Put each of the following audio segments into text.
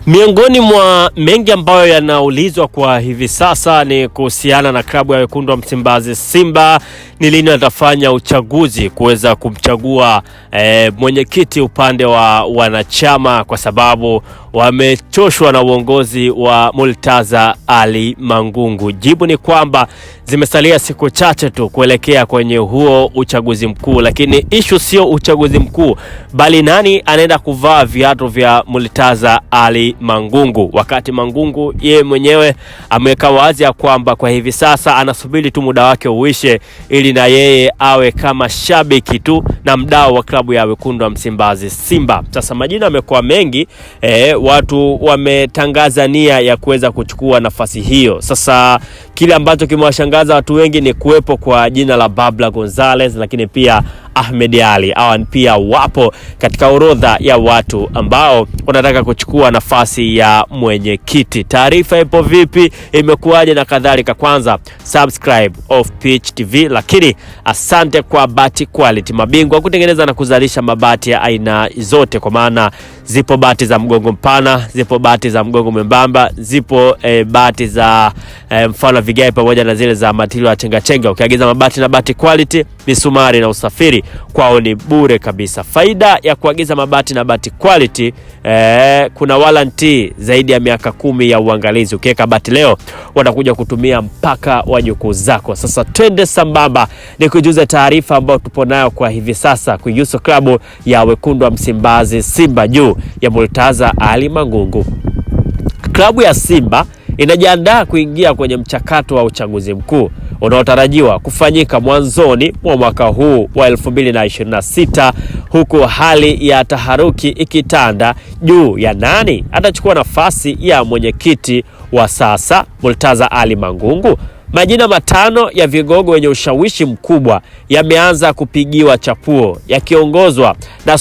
Miongoni mwa mengi ambayo yanaulizwa kwa hivi sasa ni kuhusiana na klabu ya Wekundu wa Msimbazi Simba, ni lini atafanya uchaguzi kuweza kumchagua mwenyekiti upande wa wanachama, kwa sababu wamechoshwa na uongozi wa Murtaza Ali Mangungu. Jibu ni kwamba zimesalia siku chache tu kuelekea kwenye huo uchaguzi mkuu, lakini issue sio uchaguzi mkuu, bali nani anaenda kuvaa viatu vya Murtaza Ali Mangungu, wakati Mangungu yeye mwenyewe ameweka wazi ya kwamba kwa hivi sasa anasubiri tu muda wake uishe ili na yeye awe kama shabiki tu na mdau wa klabu ya Wekundu wa Msimbazi Simba. Sasa majina yamekuwa mengi, watu wametangaza nia ya kuweza kuchukua nafasi hiyo. Sasa kile ambacho kimewashangaza watu wengi ni kuwepo kwa jina la Babla Gonzalez, lakini pia Ahmed Ali. Hawa pia wapo katika orodha ya watu ambao wanataka kuchukua nafasi ya mwenyekiti. Taarifa ipo vipi, imekuwaje na kadhalika? Kwanza subscribe Off Pitch TV, lakini asante kwa Bati Quality, mabingwa kutengeneza na kuzalisha mabati ya aina zote, kwa maana zipo bati za mgongo mpana, zipo bati za mgongo mwembamba, zipo bati za mfano vigae pamoja na zile za matilo ya chenga. Ukiagiza mabati na Bati Quality, misumari na usafiri kwao ni bure kabisa. Faida ya kuagiza mabati na Bati Quality, kuna warranty zaidi ya miaka 10 ya uangalizi. Ukiweka bati leo watakuja kutumia mpaka wajukuu zako. Sasa twende sambamba ni kujuza taarifa ambayo tupo nayo kwa hivi sasa kuhusu klabu ya Wekundu wa Msimbazi Simba juu ya Murtaza Ali Mangungu. Klabu ya Simba inajiandaa kuingia kwenye mchakato wa uchaguzi mkuu unaotarajiwa kufanyika mwanzoni mwa mwaka huu wa 2026, huku hali ya taharuki ikitanda juu ya nani atachukua nafasi ya mwenyekiti wa sasa Murtaza Ali Mangungu. Majina matano ya vigogo wenye ushawishi mkubwa yameanza kupigiwa chapuo, yakiongozwa na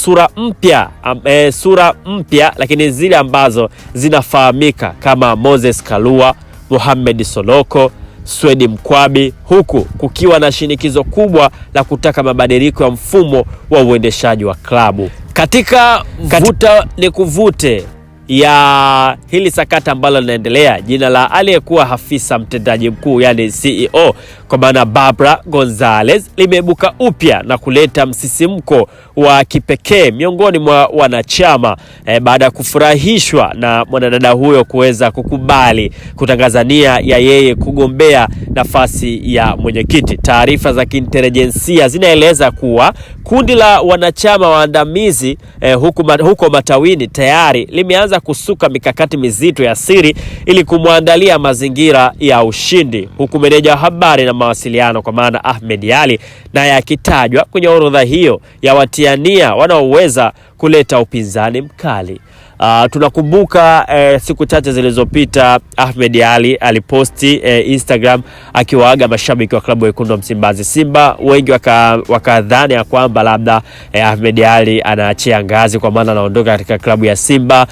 sura mpya lakini zile ambazo zinafahamika kama Moses Kalua, Mohamed Soloko, Swedi Mkwabi, huku kukiwa na shinikizo kubwa la kutaka mabadiliko ya mfumo wa uendeshaji wa klabu. Katika vuta ni kuvute ya hili sakata ambalo linaendelea, jina la aliyekuwa afisa mtendaji mkuu yani CEO kwa maana Babla Gonzalez limeibuka upya na kuleta msisimko wa kipekee miongoni mwa wanachama baada ya kufurahishwa na mwanadada huyo kuweza kukubali kutangaza nia ya yeye kugombea nafasi ya mwenyekiti. Taarifa za kiintelijensia zinaeleza kuwa kundi la wanachama waandamizi huko matawini tayari limeanza kusuka mikakati mizito ya siri ili kumwandalia mazingira ya ushindi, huku meneja wa habari na mawasiliano kwa maana Ahmed Ali naye akitajwa kwenye orodha hiyo ya watiania wanaoweza kuleta upinzani mkali. Tunakumbuka siku chache zilizopita Ahmed Ali aliposti Instagram akiwaaga mashabiki wa klabu ya Wekundu wa Msimbazi Simba. Wengi wakadhani ya kwamba labda Ahmed Ali anaachia ngazi kwa maana anaondoka katika klabu ya Simba.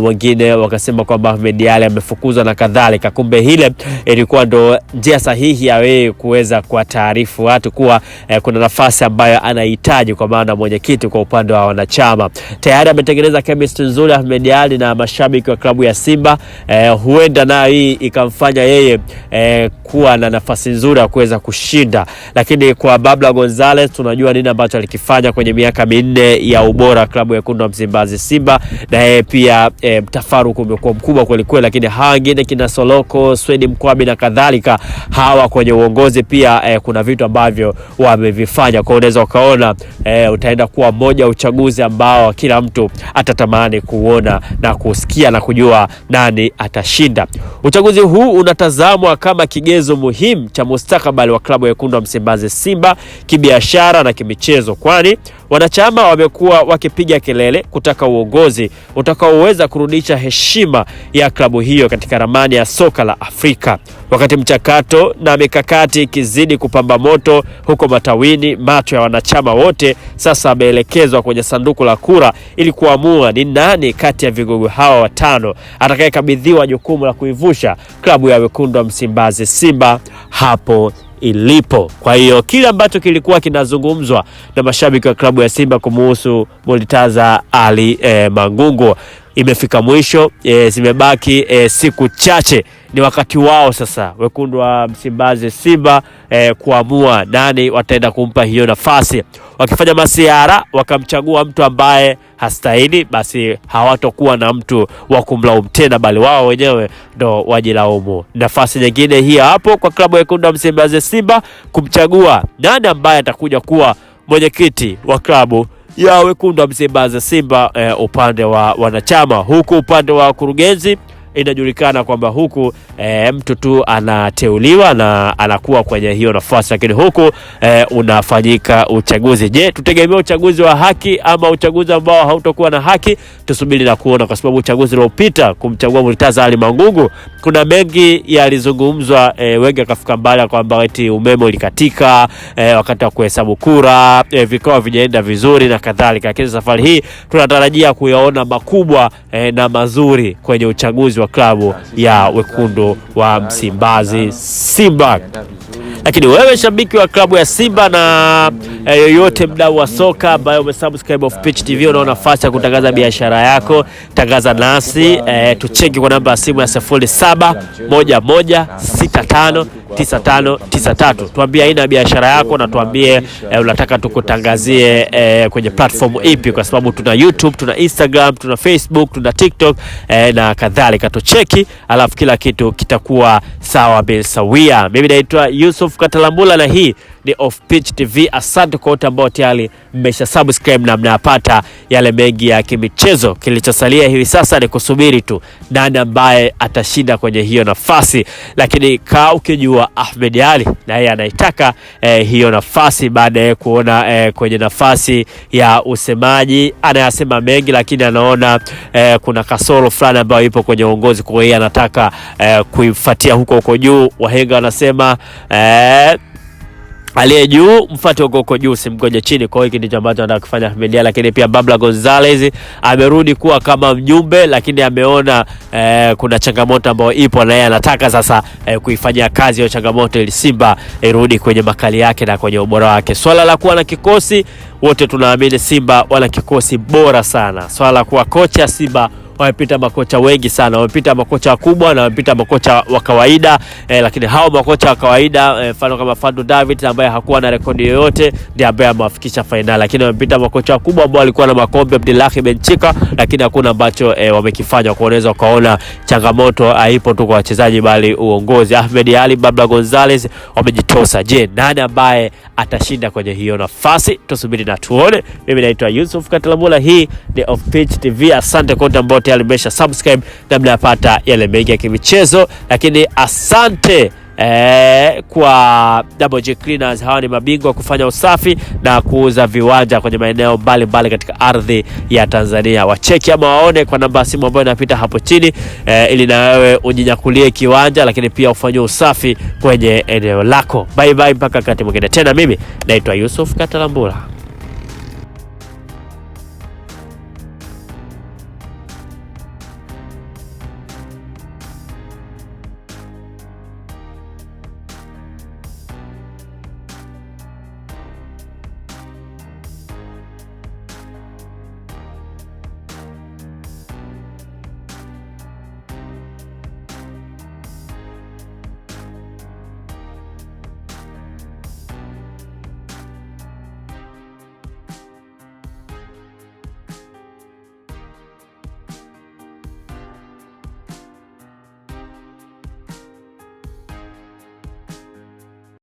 Wengine wakasema kwamba Ahmed Ali amefukuzwa na kadhalika. Kumbe hile ilikuwa ndo njia sahihi ya yeye kuweza kuwataarifu watu kuwa kuna nafasi ambayo anahitaji kwa maana mwenyekiti kwa upande wa wanachama. Tayari ametengeneza chemistry nzuri Ahmed Ali na mashabiki wa klabu ya Simba. Huenda na hii ikamfanya yeye kuwa na nafasi nzuri ya kuweza kushinda. Lakini kwa Babla Gonzalez tunajua nini ambacho alikifanya kwenye miaka 4 ya ubora klabu ya Wekundu wa Msimbazi Simba, na yeye pia mtafaruku umekuwa mkubwa kweli kweli. Lakini hawa wengine kina Soloko, Swedi Mkwabi na kadhalika, hawa kwenye uongozi pia kuna vitu ambavyo wamevifanya. Kwa unaweza ukaona utaenda kuwa moja uchaguzi ambao kila mtu atatamani kuona na kusikia na kujua nani atashinda. Uchaguzi huu unatazamwa kama kigezo muhimu cha mustakabali wa klabu ya Wekundu wa Msimbazi Simba kibiashara na kimichezo, kwani wanachama wamekuwa wakipiga kelele kutaka uongozi utakaoweza kurudisha heshima ya klabu hiyo katika ramani ya soka la Afrika. Wakati mchakato na mikakati kizidi kupamba moto huko matawini, macho ya wanachama wote sasa ameelekezwa kwenye sanduku la kura ili kuamua ni nani kati ya vigogo hawa watano atakayekabidhiwa jukumu la kuivusha klabu ya Wekundu wa Msimbazi Simba hapo ilipo. Kwa hiyo kile ambacho kilikuwa kinazungumzwa na mashabiki wa klabu ya Simba kumuhusu Murtaza Ali Mangungu imefika mwisho, zimebaki siku chache. Ni wakati wao sasa wekundu wa Msimbazi Simba kuamua nani wataenda kumpa hiyo nafasi. Wakifanya masiara wakamchagua mtu ambaye hastahili, basi hawatokuwa na mtu wa kumlaumu tena, bali wao wenyewe ndo wajilaumu. Nafasi nyingine hii hapo kwa klabu ya wekundu wa Msimbazi Simba kumchagua nani ambaye atakuja kuwa mwenyekiti wa klabu ya wekundu wa Msimbazi Simba upande wa wanachama. Huku upande wa kurugenzi inajulikana kwamba huku mtu tu anateuliwa na anakuwa kwenye hiyo nafasi, lakini huku unafanyika uchaguzi. Je, tutegemea uchaguzi wa haki ama uchaguzi ambao hautakuwa na haki? Tusubiri na kuona, kwa sababu uchaguzi uliopita kumchagua Murtaza Ali Mangungu kuna mengi yalizungumzwa, wengi akafika mbali kwamba eti umeme ulikatika wakati wa kuhesabu kura, vikao vijaenda vizuri na kadhalika. Lakini safari hii tunatarajia kuyaona makubwa na mazuri kwenye uchaguzi wa klabu ya wekundu wa Msimbazi Simba. Lakini wewe shabiki wa klabu ya Simba na yoyote mdau wa soka ambaye umesubscribe Off Pitch TV, una nafasi ya kutangaza biashara yako, tangaza nasi, tucheki kwa namba ya simu ya 0711659593. Tuambie aina ya biashara yako na tuambie unataka tukutangazie kwenye platform ipi, kwa sababu tuna YouTube, tuna Instagram, tuna Facebook, tuna TikTok na kadhalika. Tucheki alafu kila kitu kitakuwa sawa bin sawia. Mimi naitwa Yusuf Katalambula na hii ni Off Pitch TV. Asante kwa wote ambao tayari mmesha subscribe na mnapata yale mengi ya kimichezo. Kilichosalia hivi sasa ni kusubiri tu nani ambaye atashinda kwenye hiyo nafasi, lakini kaa ukijua Ahmed Ally na yeye anaitaka hiyo nafasi baada ya kuona kwenye nafasi ya usemaji anayasema mengi, lakini anaona kuna kasoro fulani ambayo ipo kwenye uongozi, kwa hiyo anataka kuifuatia huko juu. Wahenga wanasema aliye juu mfuate huko juu, simgoje chini. Kwa hiyo hiki ndicho ambacho anataka kufanya Ahmed Ally. Lakini pia Babla Gonzalez amerudi kuwa kama mjumbe, lakini ameona kuna changamoto ambayo ipo na yeye anataka sasa kuifanyia kazi hiyo changamoto ili Simba irudi kwenye makali yake na kwenye ubora wake. Swala la kuwa na kikosi, wote tunaamini Simba wana kikosi bora sana. Swala la kuwa kocha, Simba wamepita makocha wengi sana, wamepita makocha wakubwa na wamepita makocha wa kawaida, lakini hao makocha wa kawaida mfano kama Fadu David ambaye hakuwa na rekodi yoyote ndiye ambaye amewafikisha finali. Lakini wamepita makocha wakubwa ambao walikuwa na makombe, Abdullahi Benchika, lakini hakuna ambacho wamekifanya. Kwa unaweza ukaona changamoto haipo tu kwa wachezaji bali uongozi. Ahmed Ally, Babla Gonzalez wamejitosa. Je, nani ambaye atashinda kwenye hiyo nafasi? Tusubiri na tuone. Mimi naitwa Yusuf Katalambula, hii ni Off Pitch TV. Asante kwa ambao tayari mmesha subscribe na mnapata yale mengi ya kimichezo, lakini asante kwa Double J Cleaners. Hawa ni mabingwa kufanya usafi na kuuza viwanja kwenye maeneo mbalimbali katika ardhi ya Tanzania. Wacheki ama waone kwa namba simu ambayo inapita hapo chini, ili na wewe ujinyakulie kiwanja, lakini pia ufanye usafi kwenye eneo lako. Bye bye mpaka wakati mwingine tena. Mimi naitwa Yusuf Katalambula.